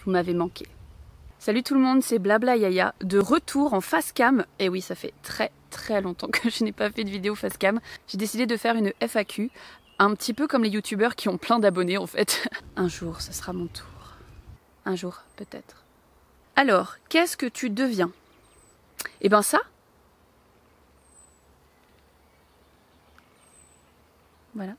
Vous m'avez manqué. Salut tout le monde, c'est Blabla Yaya, de retour en face cam. Et oui, ça fait très longtemps que je n'ai pas fait de vidéo face cam. J'ai décidé de faire une FAQ, un petit peu comme les youtubeurs qui ont plein d'abonnés en fait. Un jour, ce sera mon tour. Un jour, peut-être. Alors, qu'est-ce que tu deviens? Eh ben ça. Voilà.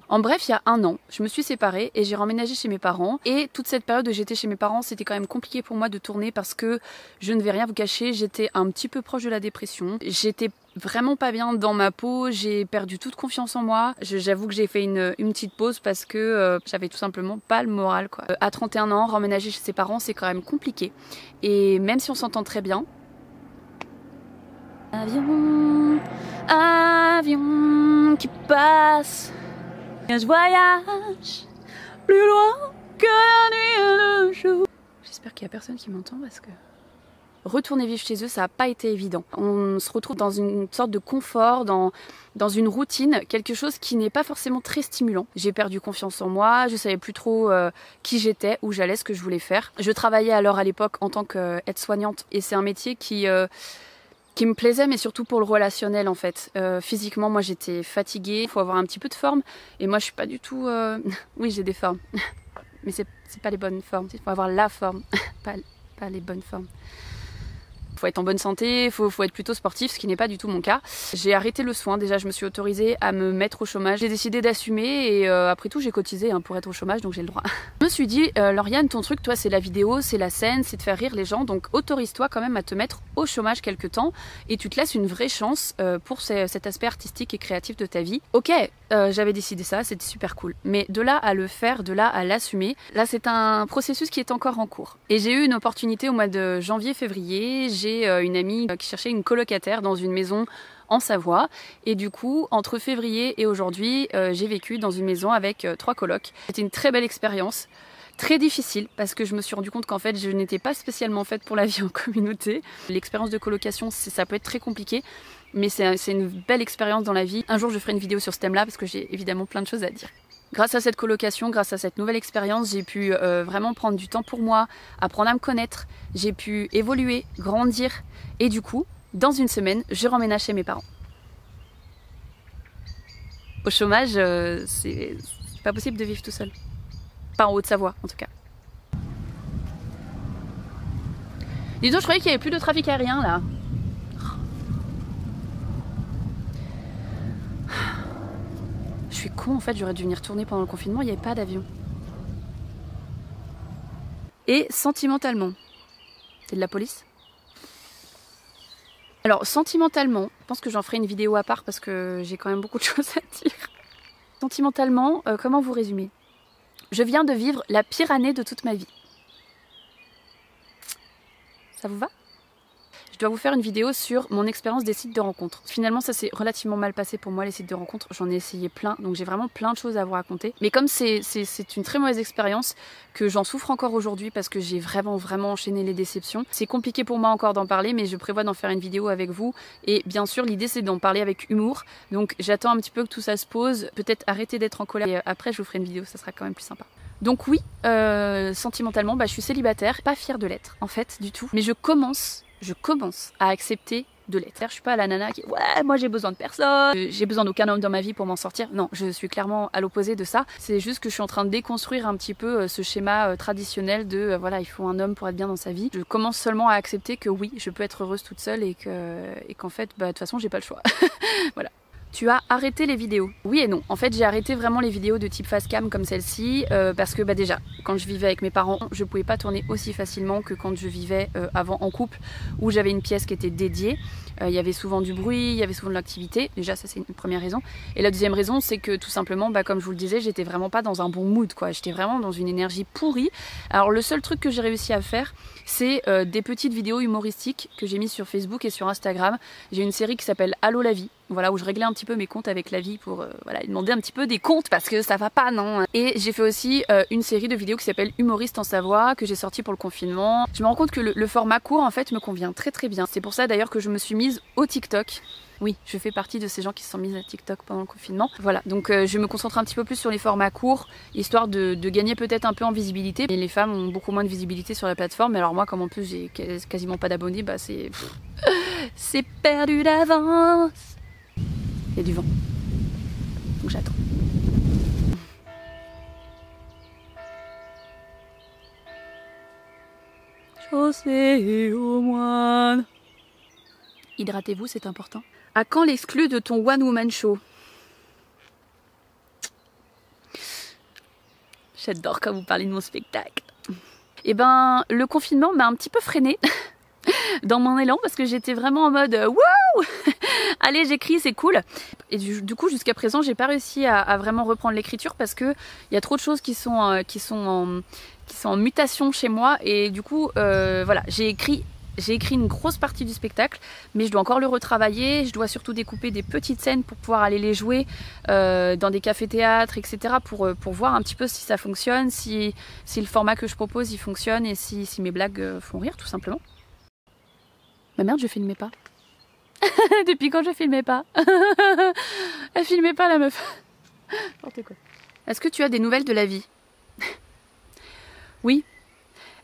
En bref, il y a un an, je me suis séparée et j'ai emménagé chez mes parents. Et toute cette période où j'étais chez mes parents, c'était quand même compliqué pour moi de tourner parce que je ne vais rien vous cacher, j'étais un petit peu proche de la dépression. J'étais vraiment pas bien dans ma peau, j'ai perdu toute confiance en moi. J'avoue que j'ai fait une petite pause parce que j'avais tout simplement pas le moral, quoi. À 31 ans, emménager chez ses parents, c'est quand même compliqué. Et même si on s'entend très bien... Avion, avion qui passe... Je voyage plus loin que la nuit et le jour. J'espère qu'il n'y a personne qui m'entend parce que... Retourner vivre chez eux, ça n'a pas été évident. On se retrouve dans une sorte de confort, dans une routine, quelque chose qui n'est pas forcément très stimulant. J'ai perdu confiance en moi, je savais plus trop qui j'étais, où j'allais, ce que je voulais faire. Je travaillais alors à l'époque en tant qu'aide-soignante et c'est un métier qui me plaisait, mais surtout pour le relationnel en fait. Physiquement, moi j'étais fatiguée, il faut avoir un petit peu de forme, et moi je suis pas du tout... Oui, j'ai des formes, mais c'est pas les bonnes formes, il faut avoir la forme, pas les bonnes formes. Faut être en bonne santé, faut être plutôt sportif, ce qui n'est pas du tout mon cas. J'ai arrêté le soin, déjà je me suis autorisée à me mettre au chômage. J'ai décidé d'assumer et après tout j'ai cotisé pour être au chômage, donc j'ai le droit. Je me suis dit, Lauriane, ton truc, toi c'est la vidéo, c'est la scène, c'est de faire rire les gens, donc autorise-toi quand même à te mettre au chômage quelque temps et tu te laisses une vraie chance pour cet aspect artistique et créatif de ta vie. Ok, j'avais décidé ça, c'était super cool. Mais de là à le faire, de là à l'assumer, là c'est un processus qui est encore en cours. Et j'ai eu une opportunité au mois de janvier-février, j'ai une amie qui cherchait une colocataire dans une maison en Savoie et du coup entre février et aujourd'hui j'ai vécu dans une maison avec 3 colocs. C'était une très belle expérience, très difficile parce que je me suis rendu compte qu'en fait je n'étais pas spécialement faite pour la vie en communauté. L'expérience de colocation ça peut être très compliqué, mais c'est une belle expérience dans la vie. Un jour je ferai une vidéo sur ce thème là parce que j'ai évidemment plein de choses à dire. Grâce à cette colocation, grâce à cette nouvelle expérience, j'ai pu vraiment prendre du temps pour moi, apprendre à me connaître, j'ai pu évoluer, grandir et du coup, dans une semaine, je remménage chez mes parents. Au chômage, c'est pas possible de vivre tout seul. Pas en Haute-Savoie en tout cas. Dis donc, je croyais qu'il n'y avait plus de trafic aérien là. Je suis con en fait, j'aurais dû venir tourner pendant le confinement, il n'y avait pas d'avion. Et sentimentalement, c'est de la police? Alors sentimentalement, je pense que j'en ferai une vidéo à part parce que j'ai quand même beaucoup de choses à dire. Sentimentalement, comment vous résumer? Je viens de vivre la pire année de toute ma vie. Ça vous va? Je dois vous faire une vidéo sur mon expérience des sites de rencontres. Finalement, ça s'est relativement mal passé pour moi, les sites de rencontres. J'en ai essayé plein, donc j'ai vraiment plein de choses à vous raconter. Mais comme c'est une très mauvaise expérience, que j'en souffre encore aujourd'hui parce que j'ai vraiment enchaîné les déceptions. C'est compliqué pour moi encore d'en parler, mais je prévois d'en faire une vidéo avec vous. Et bien sûr, l'idée c'est d'en parler avec humour. Donc j'attends un petit peu que tout ça se pose. Peut-être arrêter d'être en colère. Et après, je vous ferai une vidéo, ça sera quand même plus sympa. Donc oui, sentimentalement, je suis célibataire. Pas fière de l'être, en fait, du tout. Mais je commence à accepter de l'être. Je suis pas la nana qui ouais, moi j'ai besoin de personne, j'ai besoin d'aucun homme dans ma vie pour m'en sortir. Non, je suis clairement à l'opposé de ça. C'est juste que je suis en train de déconstruire un petit peu ce schéma traditionnel de voilà, il faut un homme pour être bien dans sa vie. Je commence seulement à accepter que oui, je peux être heureuse toute seule et qu'en fait, de toute façon, j'ai pas le choix. Voilà. Tu as arrêté les vidéos? Oui et non. En fait, j'ai arrêté vraiment les vidéos de type face cam comme celle-ci parce que déjà, quand je vivais avec mes parents, je pouvais pas tourner aussi facilement que quand je vivais avant en couple où j'avais une pièce qui était dédiée. Il y avait souvent du bruit, il y avait souvent de l'activité. Déjà, ça c'est une première raison. Et la deuxième raison, c'est que tout simplement, comme je vous le disais, j'étais vraiment pas dans un bon mood, quoi. J'étais vraiment dans une énergie pourrie. Alors le seul truc que j'ai réussi à faire, c'est des petites vidéos humoristiques que j'ai mises sur Facebook et sur Instagram. J'ai une série qui s'appelle Allô la vie, Voilà, où je réglais un petit peu mes comptes avec la vie pour voilà, lui demander un petit peu des comptes parce que ça va pas, non. Et j'ai fait aussi une série de vidéos qui s'appelle Humoriste en Savoie que j'ai sorti pour le confinement. Je me rends compte que le format court en fait me convient très très bien. C'est pour ça d'ailleurs que je me suis mise au TikTok. Oui, je fais partie de ces gens qui se sont mis à TikTok pendant le confinement. Voilà, donc je me concentre un petit peu plus sur les formats courts, histoire de gagner peut-être un peu en visibilité. Et les femmes ont beaucoup moins de visibilité sur la plateforme. Mais alors moi, comme en plus j'ai quasiment pas d'abonnés, bah c'est perdu d'avance. Il y a du vent, donc j'attends. Chaussée aux moines. Hydratez-vous, c'est important. À quand l'exclu de ton One Woman Show? J'adore quand vous parlez de mon spectacle. Et ben, le confinement m'a un petit peu freinée dans mon élan parce que j'étais vraiment en mode wouh, allez j'écris, c'est cool. Et du coup jusqu'à présent j'ai pas réussi à vraiment reprendre l'écriture parce que il y a trop de choses qui sont en mutation chez moi et du coup voilà, j'ai écrit une grosse partie du spectacle, mais je dois encore le retravailler. Je dois surtout découper des petites scènes pour pouvoir aller les jouer dans des cafés-théâtres, etc. pour voir un petit peu si ça fonctionne, si le format que je propose il fonctionne et si mes blagues font rire tout simplement. Bah merde, je filmais pas. Depuis quand je filmais pas? Elle filmait pas la meuf. N'importe quoi. Est-ce que tu as des nouvelles de la vie? Oui.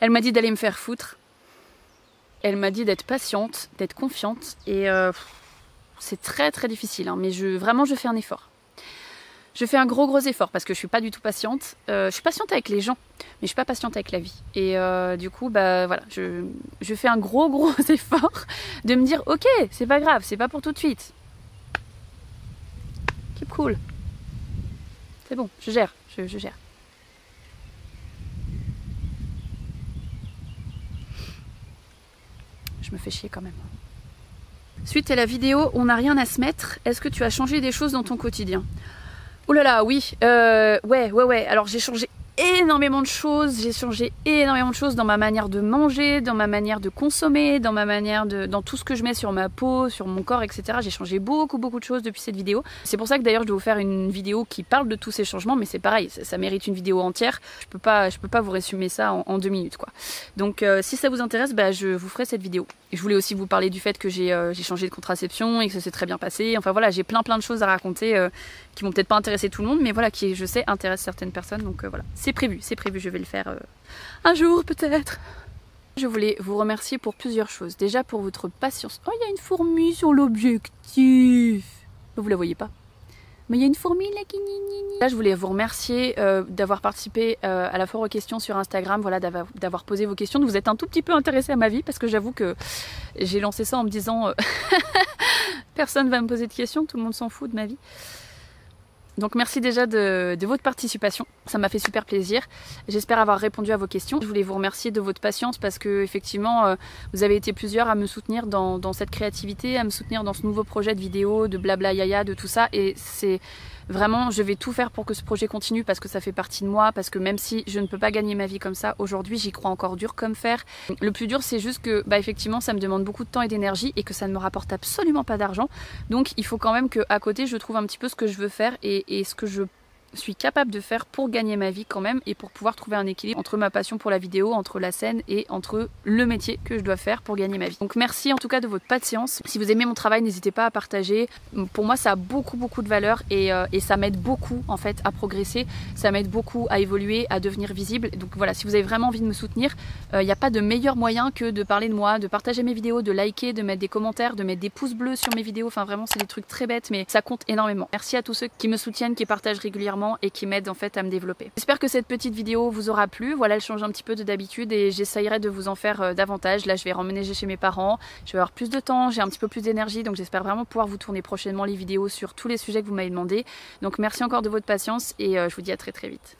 Elle m'a dit d'aller me faire foutre. Elle m'a dit d'être patiente, d'être confiante. Et c'est très très difficile. Hein, mais vraiment je fais un effort. Je fais un gros effort parce que je suis pas du tout patiente. Je suis patiente avec les gens, mais je suis pas patiente avec la vie. Et du coup, bah voilà, je fais un gros effort de me dire, ok, c'est pas grave, c'est pas pour tout de suite. Keep cool. C'est bon, je gère, je gère. Je me fais chier quand même. Suite à la vidéo, on n'a rien à se mettre. Est-ce que tu as changé des choses dans ton quotidien? Oh là là, oui, ouais. Alors j'ai changé énormément de choses. J'ai changé énormément de choses dans ma manière de manger, dans ma manière de consommer, dans tout ce que je mets sur ma peau, sur mon corps, etc. J'ai changé beaucoup de choses depuis cette vidéo. C'est pour ça que d'ailleurs je dois vous faire une vidéo qui parle de tous ces changements, mais c'est pareil, ça mérite une vidéo entière. Je peux pas vous résumer ça en 2 minutes, quoi. Donc si ça vous intéresse, bah, je vous ferai cette vidéo. Et je voulais aussi vous parler du fait que j'ai changé de contraception et que ça s'est très bien passé. Enfin voilà, j'ai plein de choses à raconter qui vont peut-être pas intéresser tout le monde, mais voilà, qui je sais intéressent certaines personnes. Donc voilà, c'est prévu, je vais le faire un jour peut-être. Je voulais vous remercier pour plusieurs choses. Déjà pour votre patience. Oh, il y a une fourmi sur l'objectif. Vous la voyez pas? Mais il y a une fourmi là qui ni. Là, je voulais vous remercier d'avoir participé à la foire aux questions sur Instagram, voilà, d'avoir posé vos questions, de vous être un tout petit peu intéressé à ma vie, parce que j'avoue que j'ai lancé ça en me disant personne va me poser de questions, tout le monde s'en fout de ma vie. Donc merci déjà de votre participation, ça m'a fait super plaisir. J'espère avoir répondu à vos questions. Je voulais vous remercier de votre patience parce que effectivement vous avez été plusieurs à me soutenir dans cette créativité, à me soutenir dans ce nouveau projet de vidéo, de blabla yaya, de tout ça. Et c'est vraiment, je vais tout faire pour que ce projet continue parce que ça fait partie de moi, parce que même si je ne peux pas gagner ma vie comme ça, aujourd'hui j'y crois encore dur comme fer. Le plus dur c'est juste que bah, effectivement ça me demande beaucoup de temps et d'énergie et que ça ne me rapporte absolument pas d'argent. Donc il faut quand même qu'à côté je trouve un petit peu ce que je veux faire et ce que je suis capable de faire pour gagner ma vie quand même et pour pouvoir trouver un équilibre entre ma passion pour la vidéo, entre la scène et entre le métier que je dois faire pour gagner ma vie. Donc merci en tout cas de votre patience. Si vous aimez mon travail, n'hésitez pas à partager. Pour moi ça a beaucoup de valeur et ça m'aide beaucoup en fait à progresser, ça m'aide beaucoup à évoluer, à devenir visible. Donc voilà, si vous avez vraiment envie de me soutenir, il n'y a pas de meilleur moyen que de parler de moi, de partager mes vidéos, de liker, de mettre des commentaires, de mettre des pouces bleus sur mes vidéos. Enfin vraiment c'est des trucs très bêtes mais ça compte énormément. Merci à tous ceux qui me soutiennent, qui partagent régulièrement et qui m'aide en fait à me développer. J'espère que cette petite vidéo vous aura plu. Voilà, elle change un petit peu de d'habitude et j'essayerai de vous en faire davantage. Là je vais remménager chez mes parents, je vais avoir plus de temps, j'ai un petit peu plus d'énergie, donc j'espère vraiment pouvoir vous tourner prochainement les vidéos sur tous les sujets que vous m'avez demandé. Donc merci encore de votre patience et je vous dis à très vite.